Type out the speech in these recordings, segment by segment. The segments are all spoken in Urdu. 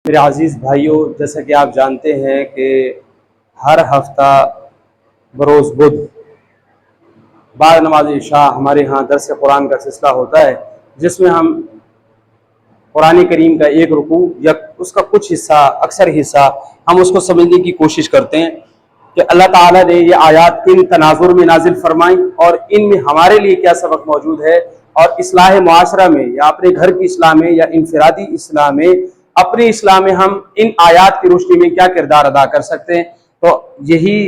میرے عزیز بھائیوں، جیسا کہ آپ جانتے ہیں کہ ہر ہفتہ بروز بدھ بعد نماز عشاء ہمارے ہاں درس قرآن کا سلسلہ ہوتا ہے، جس میں ہم قرآن کریم کا ایک رکوع یا اس کا کچھ حصہ، اکثر حصہ ہم اس کو سمجھنے کی کوشش کرتے ہیں کہ اللہ تعالیٰ نے یہ آیات کن تناظر میں نازل فرمائیں اور ان میں ہمارے لیے کیا سبق موجود ہے، اور اصلاح معاشرہ میں یا اپنے گھر کی اصلاح میں یا انفرادی اصلاح میں، اپنی اصلاح میں ہم ان آیات کی روشنی میں کیا کردار ادا کر سکتے ہیں۔ تو یہی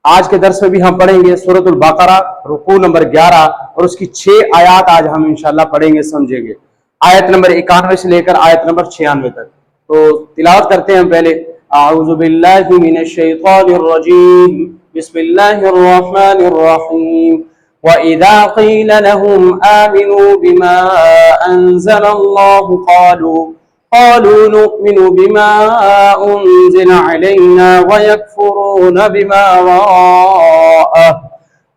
آج کے درس میں بھی ہم پڑھیں گے سورۃ البقرہ رکوع نمبر 11 اور اس کی 6 آیات آج ہم انشاءاللہ پڑھیں گے، سمجھیں گے، آیت نمبر 91 سے لے کر آیت نمبر 96 تک۔ تو تلاوت کرتے ہیں ہم پہلے۔ اعوذ باللہ من الشیطان الرجیم، بسم اللہ الرحمن الرحیم۔ وَإِذَا قِيلَ لَهُمْ آمِنُوا بِمَا أَنزَلَ اللَّهُ قَالُوا نُؤْمِنُ بِمَا أُنزِلَ عَلَيْنَا وَيَكْفُرُونَ بِمَا وَرَاءَهُ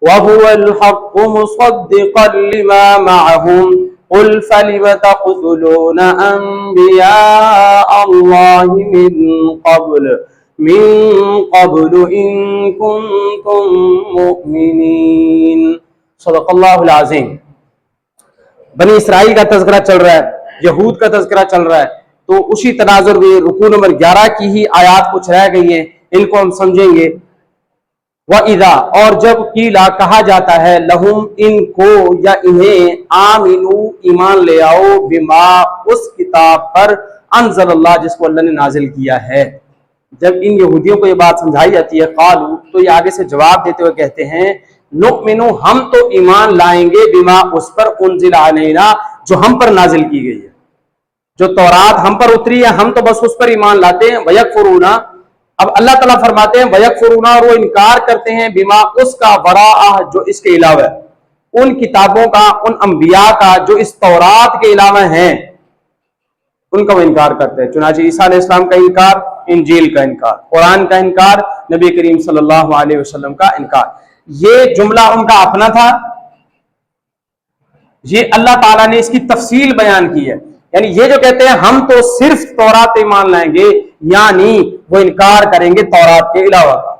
وَهُوَ الْحَقُّ مُصَدِّقًا لِمَا مَعَهُمْ قُلْ فَلِمَ تَقْتُلُونَ أَنبِيَاءَ اللَّهِ من قبل إن كنتم مؤمنين۔ صدق اللہ العظیم۔ بنی اسرائیل کا تذکرہ چل رہا ہے، یہود کا تذکرہ چل رہا ہے، تو اسی تناظر میں رکوع نمبر 11 کی ہی آیات کچھ رہ گئی ہیں، ان کو ہم سمجھیں گے۔ وَإِذَا، اور جب قیلا کہا جاتا ہے، لہم ان کو یا انہیں، آمنو ایمان لے آؤ، بما اس کتاب پر، انزل اللہ جس کو اللہ نے نازل کیا ہے۔ جب ان یہودیوں کو یہ بات سمجھائی جاتی ہے، قالو، تو یہ آگے سے جواب دیتے ہوئے کہتے ہیں، نؤمنو، ہم تو ایمان لائیں گے، بما اس پر، انزل علینا، جو ہم پر نازل کی گئی ہے، جو تورات ہم پر اتری ہے، ہم تو بس اس پر ایمان لاتے ہیں۔ وَيَكْفُرُونَ، اب اللہ تعالیٰ فرماتے ہیں وَيَكْفُرُونَ، اور وہ انکار کرتے ہیں، بما اس کا، وراءہ جو اس کے علاوہ ہے، ان کتابوں کا، ان انبیاء کا جو اس تورات کے علاوہ ہیں، ان کا وہ انکار کرتے ہیں۔ چنانچہ عیسیٰ علیہ السلام کا انکار، انجیل کا انکار، قرآن کا انکار، نبی کریم صلی اللہ علیہ وسلم کا انکار۔ یہ جملہ ان کا اپنا تھا، یہ اللہ تعالیٰ نے اس کی تفصیل بیان کی ہے، یعنی یہ جو کہتے ہیں ہم تو صرف تورات ایمان لائیں گے، یعنی وہ انکار کریں گے تورات کے علاوہ کا۔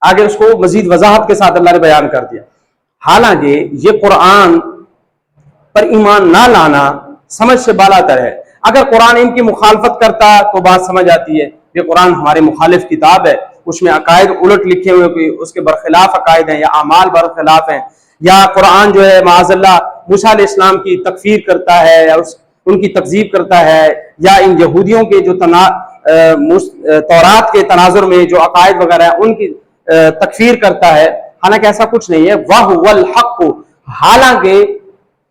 آگے اس کو مزید وضاحت کے ساتھ اللہ نے بیان کر دیا۔ حالانکہ یہ قرآن پر ایمان نہ لانا سمجھ سے بالا تر ہے۔ اگر قرآن ان کی مخالفت کرتا تو بات سمجھ آتی ہے، یہ قرآن ہمارے مخالف کتاب ہے، اس میں عقائد الٹ لکھے ہوئے، کوئی اس کے برخلاف عقائد ہیں یا اعمال برخلاف ہیں، یا قرآن جو ہے معاذ اللہ موسیٰ علیہ السلام کی تکفیر کرتا ہے یا ان کی تکذیب کرتا ہے، یا ان یہودیوں کے جو تورات کے تناظر میں جو عقائد وغیرہ ہیں ان کی تکفیر کرتا ہے۔ حالانکہ ایسا کچھ نہیں ہے۔ وَهُوَ الْحَقُّ، حالانکہ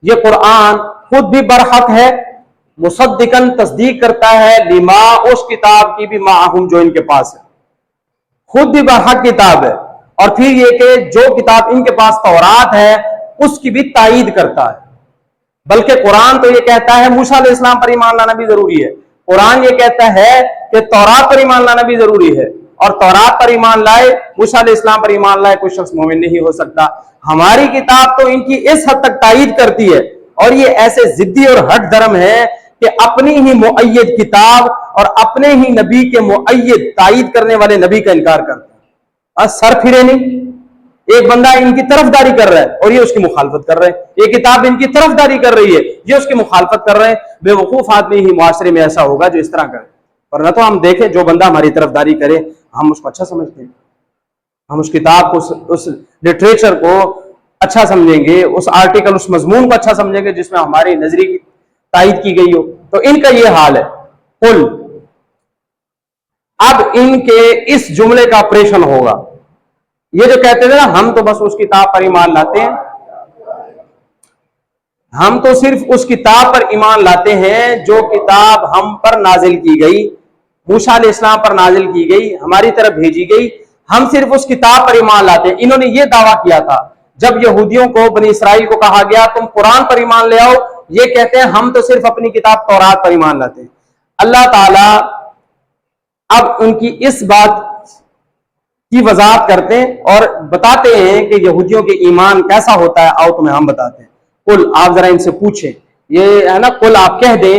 یہ قرآن خود بھی برحق ہے، مصدقاً تصدیق کرتا ہے، لما اس کتاب کی بھی، معہم جو ان کے پاس ہے، خود بھی برحق کتاب ہے، اور پھر یہ کہ جو کتاب ان کے پاس تورات ہے اس کی بھی تائید کرتا ہے۔ بلکہ قرآن تو یہ کہتا ہے موسیٰ علیہ السلام پر ایمان لانا بھی ضروری ہے، قرآن یہ کہتا ہے کہ تورات پر ایمان لانا بھی ضروری ہے، اور تورات پر ایمان لائے، موسیٰ علیہ السلام پر ایمان لائے کوئی شخص مومن نہیں ہو سکتا۔ ہماری کتاب تو ان کی اس حد تک تائید کرتی ہے، اور یہ ایسے ضدی اور ہٹ درم ہے کہ اپنی ہی مؤید کتاب اور اپنے ہی نبی کے مؤید تائید کرنے والے نبی کا انکار کرتے ہیں۔ سر پھرے نہیں، ایک بندہ ان کی طرفداری کر رہا ہے اور یہ اس کی مخالفت کر رہے ہیں، ایک کتاب ان کی طرفداری کر رہی ہے، یہ اس کی مخالفت کر رہے ہیں۔ بے وقوف آدمی ہی معاشرے میں ایسا ہوگا جو اس طرح کرے، ورنہ تو ہم دیکھیں جو بندہ ہماری طرفداری کرے ہم اس کو اچھا سمجھتے ہیں، ہم اس کتاب کو، اس لٹریچر کو اچھا سمجھیں گے، اس آرٹیکل، اس مضمون کو اچھا سمجھیں گے جس میں ہماری نظریے کی تائید کی گئی ہو۔ تو ان کا یہ حال ہے۔ قل، اب ان کے اس جملے کا آپریشن ہوگا، یہ جو کہتے تھے نا ہم تو بس اس کتاب پر ایمان لاتے ہیں، ہم تو صرف اس کتاب پر ایمان لاتے ہیں جو کتاب ہم پر نازل کی گئی، موسیٰ علیہ السلام پر نازل کی گئی، ہماری طرف بھیجی گئی، ہم صرف اس کتاب پر ایمان لاتے ہیں۔ انہوں نے یہ دعویٰ کیا تھا جب یہودیوں کو، بنی اسرائیل کو کہا گیا تم قرآن پر ایمان لے آؤ، یہ کہتے ہیں ہم تو صرف اپنی کتاب تورات پر ایمان لاتے ہیں۔ اللہ تعالیٰ اب ان کی اس بات کی وضاحت کرتے ہیں اور بتاتے ہیں کہ یہودیوں کے ایمان کیسا ہوتا ہے، آؤ تمہیں ہم بتاتے ہیں۔ قل، آپ ذرا ان سے پوچھیں، یہ ہے نا قل آپ کہہ دیں،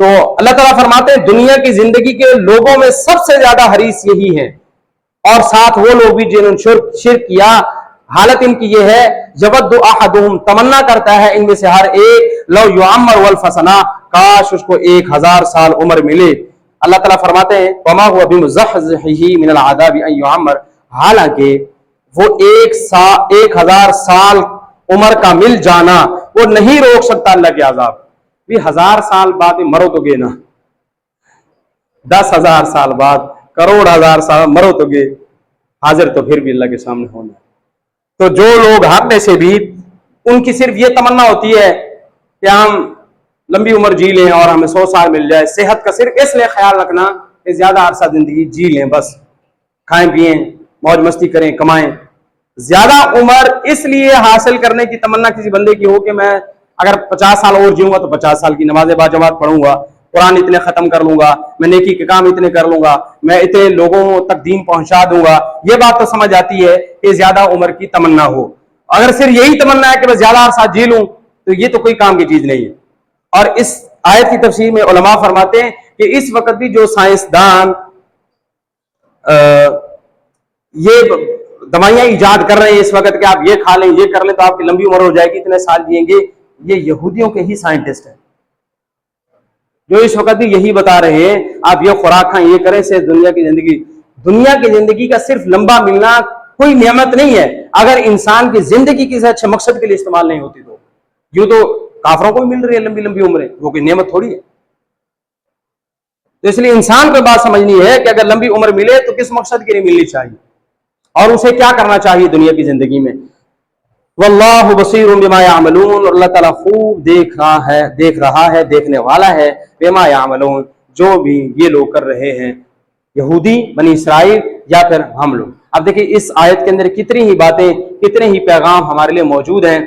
تو اللہ تعالیٰ فرماتے ہیں دنیا کی زندگی کے لوگوں میں سب سے زیادہ حریص یہی ہے، اور ساتھ وہ لوگ بھی جنہوں نے شرک کیا، حالت ان کی یہ ہے یود احدہم، تمنا کرتا ہے ان میں سے ہر ایک، لو یعمر والف سنہ، کاش اس کو 1000 سال عمر ملے۔ اللہ تعالیٰ فرماتے ہیں وما هو بمزحزحہ من العذاب ان یعمر، حالانکہ وہ 1000 سال عمر کا مل جانا وہ نہیں روک سکتا اللہ کے عذاب۔ بھی 1000 سال بعد مرو تو گے نا، 10,000 سال بعد، کروڑ ہزار سال مرو تو گے، حاضر تو پھر بھی اللہ کے سامنے ہونا۔ تو جو لوگ ہر میں سے بھی ان کی صرف یہ تمنا ہوتی ہے کہ ہم لمبی عمر جی لیں اور ہمیں 100 سال مل جائے، صحت کا صرف اس لیے خیال رکھنا کہ زیادہ عرصہ زندگی جی لیں، بس کھائیں پیئیں موج مستی کریں کمائیں۔ زیادہ عمر اس لیے حاصل کرنے کی تمنا کسی بندے کی ہو کہ میں اگر 50 سال اور جیوں گا تو 50 سال کی نماز باجماعت پڑھوں گا، قرآن اتنے ختم کر لوں گا، میں نیکی کے کام اتنے کر لوں گا، میں اتنے لوگوں تک دین پہنچا دوں گا، یہ بات تو سمجھ آتی ہے کہ زیادہ عمر کی تمنا ہو۔ اگر صرف یہی تمنا ہے کہ میں زیادہ عرصہ جی لوں تو یہ تو کوئی کام کی چیز نہیں ہے۔ اور اس آیت کی تفسیر میں علماء فرماتے ہیں کہ اس وقت بھی جو سائنسدان یہ دوائیاں ایجاد کر رہے ہیں اس وقت کہ آپ یہ کھا لیں یہ کر لیں تو آپ کی لمبی عمر ہو جائے گی، اتنے سال جئیں گے، یہ یہودیوں کے ہی سائنٹسٹ ہیں جو اس وقت بھی یہی بتا رہے ہیں آپ یہ خوراک کھائیں یہ کریں سے دنیا کی زندگی کا صرف لمبا ملنا کوئی نعمت نہیں ہے اگر انسان کی زندگی کسی اچھے مقصد کے لیے استعمال نہیں ہوتی۔ تو یوں تو کافروں کو بھی مل رہی ہے لمبی لمبی عمریں، وہ کوئی نعمت تھوڑی ہے۔ تو اس لیے انسان کو بات سمجھنی ہے کہ اگر لمبی عمر ملے تو کس مقصد کے لیے ملنی چاہیے اور اسے کیا کرنا چاہیے دنیا کی زندگی میں۔ واللہ بصیر بما یعملون، اور اللہ تعالیٰ خوب دیکھ رہا ہے دیکھنے والا ہے بما یعملون، جو بھی یہ لوگ کر رہے ہیں، یہودی بنی اسرائیل یا پھر ہم لوگ۔ اب دیکھیں اس آیت کے اندر کتنی ہی باتیں کتنے ہی پیغام ہمارے لیے موجود ہیں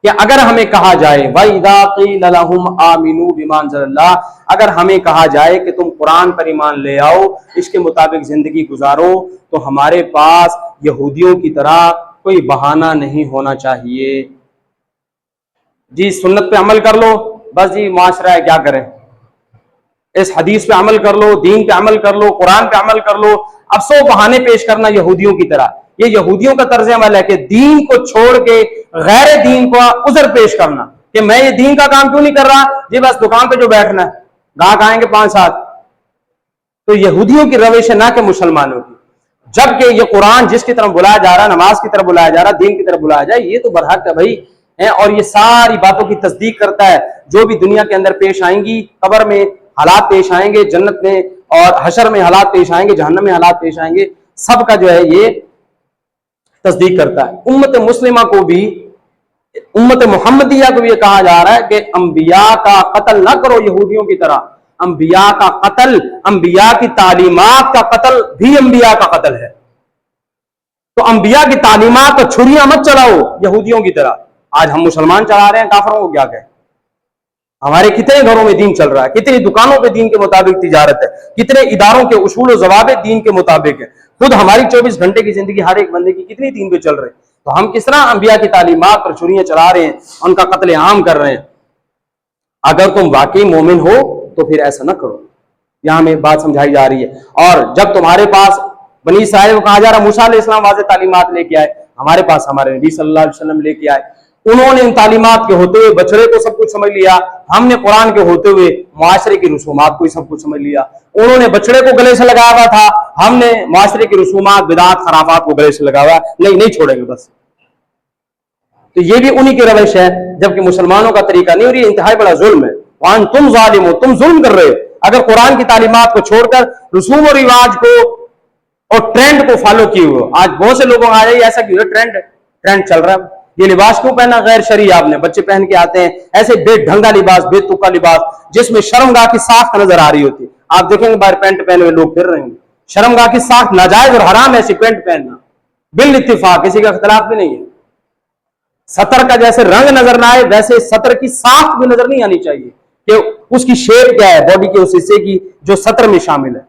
کہ اگر ہمیں کہا جائے وَإِذَا قِيلَ لَهُمْ آمِنُوا بِمَا أَنزَلَ اللَّهُ، اگر ہمیں کہا جائے کہ تم قرآن پر ایمان لے آؤ اس کے مطابق زندگی گزارو، تو ہمارے پاس یہودیوں کی طرح کوئی بہانہ نہیں ہونا چاہیے۔ جی سنت پہ عمل کر لو، بس جی معاشرہ ہے کیا کریں، اس حدیث پہ عمل کر لو، دین پہ عمل کر لو، قرآن پہ عمل کر لو، اب 100 بہانے پیش کرنا یہودیوں کی طرح۔ یہ یہودیوں کا طرز عمل ہے کہ دین کو چھوڑ کے غیر دین کو عذر پیش کرنا کہ میں یہ دین کا کام کیوں نہیں کر رہا، جی بس دکان پہ جو بیٹھنا ہے، گاہک آئیں گے 5-7۔ تو یہودیوں کی روش ہے نہ کہ مسلمانوں کی، جبکہ یہ قرآن جس کی طرف بلایا جا رہا ہے، نماز کی طرف بلایا جا رہا ہے، دین کی طرف بلایا جائے، یہ تو برحق ہے بھائی، اور یہ ساری باتوں کی تصدیق کرتا ہے جو بھی دنیا کے اندر پیش آئیں گی، قبر میں حالات پیش آئیں گے، جنت میں اور حشر میں حالات پیش آئیں گے، جہنم میں حالات پیش آئیں گے، سب کا جو ہے یہ تصدیق کرتا ہے۔ امت مسلمہ کو بھی، امت محمدیہ کو بھی یہ کہا جا رہا ہے کہ انبیاء کا قتل نہ کرو یہودیوں کی طرح۔ انبیاء کا قتل، انبیاء کی تعلیمات کا قتل بھی انبیاء کا قتل ہے۔ تو انبیاء کی تعلیمات پر چھریاں مت چلاؤ یہودیوں کی طرح۔ آج ہم مسلمان چلا رہے ہیں، کافروں کو کیا کہیں؟ ہمارے کتنے گھروں میں دین چل رہا ہے، کتنی دکانوں پہ دین کے مطابق تجارت ہے، کتنے اداروں کے اصول و ضوابط دین کے مطابق ہے، خود ہماری 24 گھنٹے کی زندگی ہر ایک بندے کی کتنی دین پہ چل رہے ہیں۔ تو ہم کس طرح انبیاء کی تعلیمات پر چھریاں چلا رہے ہیں، ان کا قتل عام کر رہے ہیں؟ اگر تم واقعی مومن ہو تو پھر ایسا نہ کرو۔ یہاں ہمیں بات سمجھائی جا رہی ہے۔ اور جب تمہارے پاس بنی اسرائیل کو کہا جا رہا موسیٰ علیہ السلام واضح تعلیمات لے کے آئے، ہمارے پاس ہمارے نبی صلی اللہ علیہ وسلم لے کے آئے، انہوں نے ان تعلیمات کے ہوتے ہوئے بچڑے کو سب کچھ سمجھ لیا، ہم نے قرآن کے ہوتے ہوئے معاشرے کی رسومات کو ہی سب کچھ سمجھ لیا۔ انہوں نے بچڑے کو گلے سے لگایا ہوا تھا، ہم نے معاشرے کی رسومات بدعات خرافات کو گلے سے لگایا، نہیں چھوڑیں گے بس۔ تو یہ بھی انہی کی روش ہے، جبکہ مسلمانوں کا طریقہ نہیں، اور یہ انتہائی بڑا ظلم ہے۔ وان تم ظالم ہو، تم ظلم کر رہے ہو اگر قرآن کی تعلیمات کو چھوڑ کر رسوم و رواج کو اور ٹرینڈ کو فالو کیے ہوئے۔ آج بہت سے لوگوں آ جائے ایسا کیوں ہے، ٹرینڈ چل رہا ہے، یہ لباس کیوں پہنا غیر شرعی؟ آپ نے بچے پہن کے آتے ہیں ایسے بے ڈھنگا لباس، بے تکا لباس جس میں شرمگاہ کی ساخت نظر آ رہی ہوتی ہے۔ آپ دیکھیں گے باہر پینٹ پہنے ہوئے لوگ پھر رہے ہیں، شرمگاہ کی ساخت ناجائز اور حرام ایسی پینٹ پہننا بالاتفاق، کسی کا اختلاف بھی نہیں ہے۔ سطر کا جیسے رنگ نظر نہ آئے ویسے سطر کی ساخت بھی نظر نہیں آنی چاہیے کہ اس کی شیپ کیا ہے، باڈی کے اس حصے کی جو سطر میں شامل ہے۔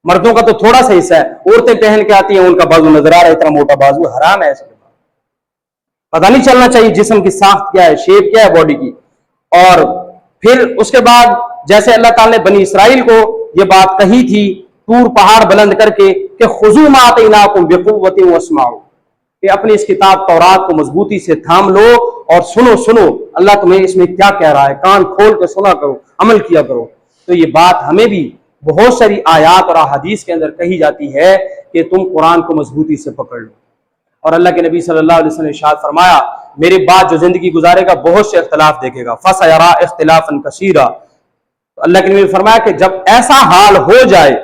مردوں کا تو تھوڑا سا حصہ ہے، عورتیں پہن کے آتی ہیں ان کا بازو نظر آ رہا ہے، اتنا موٹا بازو، حرام ہے ایسے پتہ نہیں چلنا چاہیے جسم کی ساخت کیا ہے، شیپ کیا ہے باڈی کی۔ اور پھر اس کے بعد جیسے اللہ تعالیٰ نے بنی اسرائیل کو یہ بات کہی تھی طور پہاڑ بلند کر کے کہ خذوا ما آتیناکم بقوۃ واسمعوا، کہ اپنی اس کتاب تورات کو مضبوطی سے تھام لو اور سنو اللہ تمہیں اس میں کیا کہہ رہا ہے، کان کھول کے سنا کرو، عمل کیا کرو۔ تو یہ بات ہمیں بھی بہت ساری آیات اور احادیث کے اندر کہی جاتی ہے کہ تم قرآن کو مضبوطی سے پکڑ لو۔ اور اللہ کے نبی صلی اللہ علیہ وسلم نے ارشاد فرمایا میرے بعد جو زندگی گزارے گا بہت سے اختلاف دیکھے گا، فَسَيَرَىٰ اخْتِلَافًا كَثِيرًا۔ تو اللہ کے نبی نے فرمایا کہ جب ایسا حال ہو جائے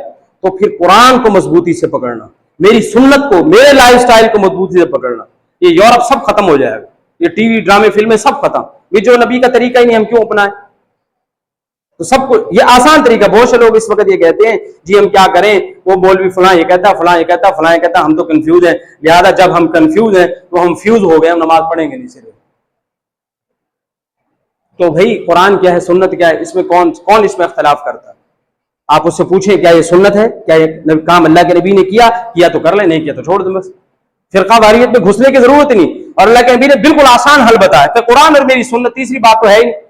تو پھر قرآن کو مضبوطی سے پکڑنا، میری سنت کو، میرے لائف سٹائل کو مضبوطی سے پکڑنا۔ یہ یورپ سب ختم ہو جائے گا، یہ ٹی وی ڈرامے فلمیں سب ختم، یہ جو نبی کا طریقہ ہی نہیں ہم کیوں اپنائیں؟ تو سب کو یہ آسان طریقہ، بہت سے لوگ اس وقت یہ کہتے ہیں جی ہم کیا کریں، وہ مولوی فلاں یہ کہتا فلاں یہ کہتا فلاں یہ کہتا، ہم تو کنفیوز ہیں، لہٰذا جب ہم کنفیوز ہیں تو ہم فیوز ہو گئے، ہم نماز پڑھیں گے نہیں صرف۔ تو بھائی قرآن کیا ہے، سنت کیا ہے، اس میں کون اس میں اختلاف کرتا ہے؟ آپ اس سے پوچھیں کیا یہ سنت ہے، کیا یہ کام اللہ کے نبی نے کیا تو کر لیں، نہیں کیا تو چھوڑ دیں بس۔ فرقہ واریت میں گھسنے کی ضرورت نہیں، اور اللہ کے نبی نے بالکل آسان حل بتایا کہ قرآن اور میری سنت، تیسری بات تو ہے ہی نہیں۔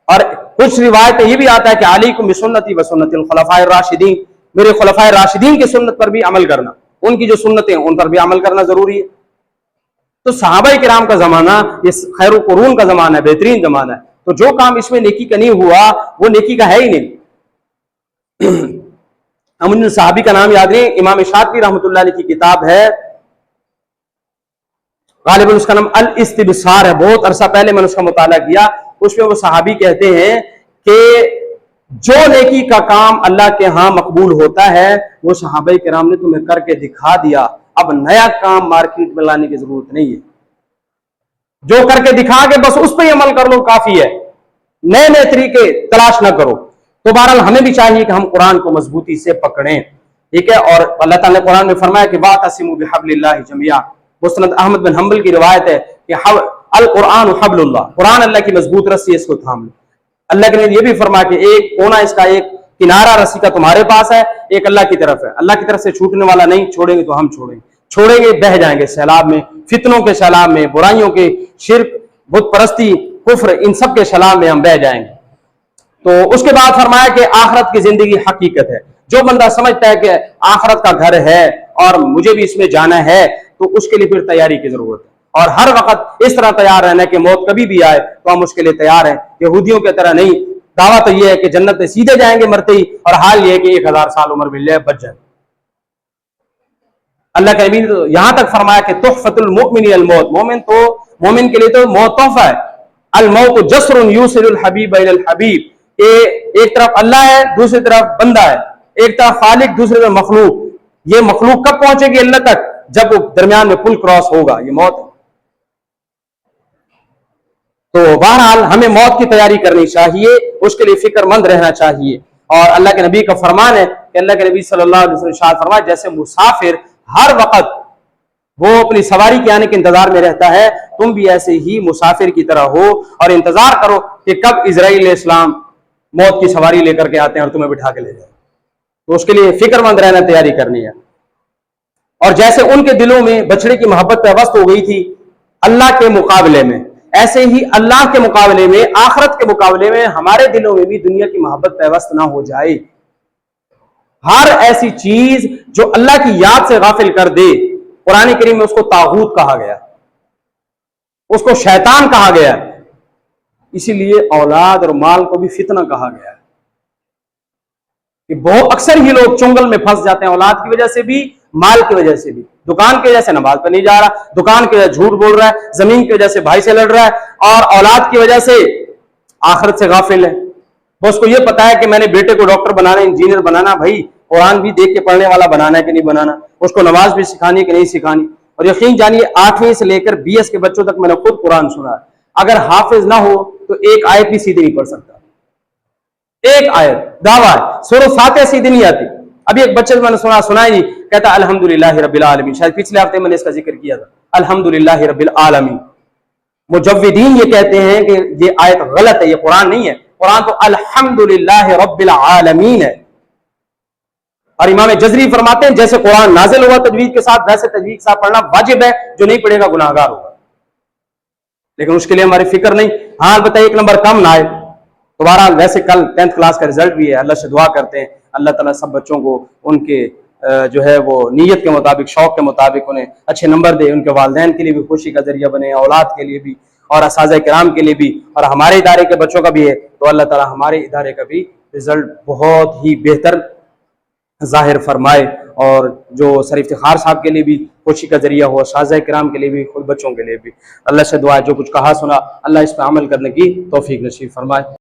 اور کچھ روایتیں یہ بھی آتا ہے کہ علیکم بسنتی وسنت الخلفاء الراشدین، میرے خلفاء راشدین کی سنت پر بھی عمل کرنا، ان کی جو سنتیں ان پر بھی عمل کرنا ضروری ہے۔ تو صحابہ کرام کا زمانہ یہ خیر القرون کا زمانہ ہے، بہترین زمانہ ہے، تو جو کام اس میں نیکی کا نہیں ہوا وہ نیکی کا ہے ہی نہیں۔ ہم صحابی کا نام یاد نہیں، امام شاطبی رحمۃ اللہ علیہ کی کتاب ہے، غالباً اس کا نام الاستبصار ہے، بہت عرصہ پہلے میں نے اس کا مطالعہ کیا۔ اس میں وہ صحابی کہتے ہیں کہ جو نیکی کا کام اللہ کے ہاں مقبول ہوتا ہے وہ صحابہ کرام نے تمہیں کر کے دکھا دیا، اب نیا کام مارکیٹ میں لانے کی ضرورت نہیں ہے، جو کر کے دکھا کے بس اس پہ عمل کر لو کافی ہے، نئے نئے طریقے تلاش نہ کرو۔ تو بہرحال ہمیں بھی چاہیے کہ ہم قرآن کو مضبوطی سے پکڑیں، ٹھیک ہے۔ اور اللہ تعالیٰ نے قرآن میں فرمایا کہ وَاعْتَصِمُوا بِحَبْلِ اللَّهِ جَمِيعًا، مسند احمد بن حنبل کی روایت ہے کہ القرآن حبل اللہ، قرآن اللہ کی مضبوط رسی ہے، اس کو تھام لو۔ اللہ کے نے یہ بھی فرمایا کہ ایک کونا اس کا، ایک کنارہ رسی کا تمہارے پاس ہے، ایک اللہ کی طرف ہے، اللہ کی طرف سے چھوٹنے والا نہیں، چھوڑیں گے تو ہم چھوڑیں گے بہہ جائیں گے سیلاب میں، فتنوں کے سیلاب میں، برائیوں کے، شرک، بت پرستی، کفر، ان سب کے سیلاب میں ہم بہہ جائیں گے۔ تو اس کے بعد فرمایا کہ آخرت کی زندگی حقیقت ہے، جو بندہ سمجھتا ہے کہ آخرت کا گھر ہے اور مجھے بھی اس میں جانا ہے تو اس کے لیے پھر تیاری کی ضرورت ہے، اور ہر وقت اس طرح تیار رہنا کہ موت کبھی بھی آئے تو ہم اس کے لیے تیار ہیں، یہودیوں کی طرح نہیں۔ دعویٰ تو یہ ہے کہ جنت میں سیدھے جائیں گے مرتے ہی، اور حال یہ ہے کہ 1000 سال عمر مل جائے بچ جائے۔ اللہ کے نبی نے تو یہاں تک فرمایا کہ تحفۃ المؤمن الموت، مومن کے لیے تو موت تحفہ ہے۔ الموت جسر یوصل الحبیب الی الحبیب، ایک طرف اللہ ہے دوسری طرف بندہ ہے، ایک طرف خالق دوسری طرف مخلوق، یہ مخلوق کب پہنچے گی اللہ تک؟ جب وہ درمیان میں پل کراس ہوگا، یہ موت ہے۔ تو بہرحال ہمیں موت کی تیاری کرنی چاہیے، اس کے لیے فکر مند رہنا چاہیے۔ اور اللہ کے نبی کا فرمان ہے کہ اللہ کے نبی صلی اللہ علیہ وسلم ارشاد فرمایا جیسے مسافر ہر وقت وہ اپنی سواری کے آنے کے انتظار میں رہتا ہے، تم بھی ایسے ہی مسافر کی طرح ہو اور انتظار کرو کہ کب اسرائیل علیہ السلام موت کی سواری لے کر کے آتے ہیں اور تمہیں بٹھا کے لے جائیں۔ تو اس کے لیے فکر مند رہنا، تیاری کرنی ہے۔ اور جیسے ان کے دلوں میں بچڑے کی محبت پیوست ہو گئی تھی اللہ کے مقابلے میں، ایسے ہی اللہ کے مقابلے میں، آخرت کے مقابلے میں ہمارے دلوں میں بھی دنیا کی محبت پیوست نہ ہو جائے۔ ہر ایسی چیز جو اللہ کی یاد سے غافل کر دے، قرآن کریم میں اس کو طاغوت کہا گیا، اس کو شیطان کہا گیا، اسی لیے اولاد اور مال کو بھی فتنہ کہا گیا ہے کہ بہت اکثر ہی لوگ چنگل میں پھنس جاتے ہیں، اولاد کی وجہ سے بھی، مال کی وجہ سے بھی۔ دکان کی وجہ سے نماز پہ نہیں جا رہا، دکان کی وجہ سے جھوٹ بول رہا ہے، زمین کی وجہ سے بھائی سے لڑ رہا ہے، اور اولاد کی وجہ سے آخرت سے غافل ہے۔ وہ اس کو یہ پتا ہے کہ میں نے بیٹے کو ڈاکٹر بنانا، انجینئر بنانا، بھائی قرآن بھی دیکھ کے پڑھنے والا بنانا ہے کہ نہیں بنانا، اس کو نماز بھی سکھانی ہے کہ نہیں سکھانی۔ اور یقین جانیے 8ویں سے لے کر 20 کے بچوں تک میں نے خود قرآن سنا ہے، اگر حافظ نہ ہو تو ایک آیت بھی سیدھی نہیں پڑھ سکتا، ایک آیت دعویٰ ہے، سورہ فاتحہ سیدھی نہیں آتی۔ ابھی ایک بچے سے میں نے سنا ہی کہتا الحمدللہ رب العالمین، شاید پچھلے ہفتے میں نے اس کا ذکر کیا تھا، الحمدللہ رب العالمین۔ مجودین یہ کہتے ہیں کہ یہ آیت غلط ہے، یہ قرآن نہیں ہے، قرآن تو الحمدللہ رب العالمین ہے۔ اور امام جزری فرماتے ہیں جیسے قرآن نازل ہوا تجوید کے ساتھ، ویسے تجوید کے ساتھ پڑھنا واجب ہے، جو نہیں پڑھے گا گناہگار ہوگا، لیکن اس کے لیے ہماری فکر نہیں۔ ہاں البتہ ایک نمبر کم نہ آئے، تو بہرحال ویسے کل 10th کلاس کا رزلٹ بھی ہے، اللہ سے دعا کرتے ہیں اللہ تعالیٰ سب بچوں کو ان کے جو ہے وہ نیت کے مطابق، شوق کے مطابق انہیں اچھے نمبر دے، ان کے والدین کے لیے بھی خوشی کا ذریعہ بنے، اولاد کے لیے بھی اور اساتذہ کرام کے لیے بھی، اور ہمارے ادارے کے بچوں کا بھی ہے تو اللہ تعالیٰ ہمارے ادارے کا بھی رزلٹ بہت ہی بہتر ظاہر فرمائے، اور جو سر افتخار صاحب کے لیے بھی خوشی کا ذریعہ ہو، اساتذہ کرام کے لیے بھی، خود بچوں کے لیے بھی۔ اللہ سے دعا ہے جو کچھ کہا سنا اللہ اس پہ عمل کرنے کی توفیق نصیب فرمائے۔